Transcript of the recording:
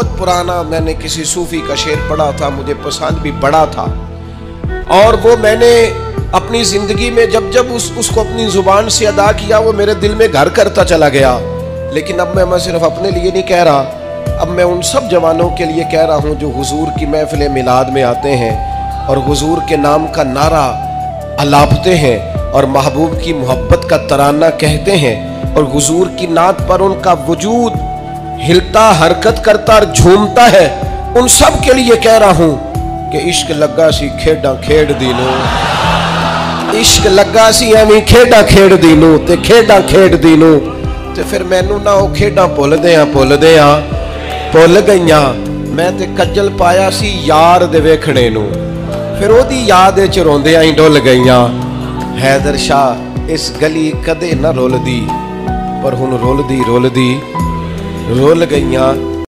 बहुत पुराना, मैंने किसी सूफी का शेर पढ़ा था, मुझे पसंद भी बड़ा था, और वो मैंने अपनी जिंदगी में जब जब उसको अपनी जुबान से अदा किया, वो मेरे दिल में घर करता चला गया। लेकिन अब मैं सिर्फ अपने लिए नहीं कह रहा, अब मैं उन सब जवानों के लिए कह रहा हूँ जो हुजूर की महफिल मिलाद में आते हैं और हुजूर के नाम का नारा अलापते हैं और महबूब की मोहब्बत का तराना कहते हैं और हुजूर की नात पर उनका वजूद हिलता, हरकत करता और झूमता है। उन सब के लिए कह रहा हूँ कि इश्क लगा सी खेड़ा खेड़ दी नूं, इश्क लगा सी एवें खेड़ा खेड़ दी नूं ते खेड़ा खेड़ दी नूं, ते फिर मैनू ना वो खेड़ा भुल गईयां। मैं ते कज्जल पाया सी यार दे वेखणे नूं, फिर ओदी याद विच रोंदियां ही डुल गईयां। हैदर शाह इस गली कदे ना रुलदी, पर हुण रुलदी रुल गईयां।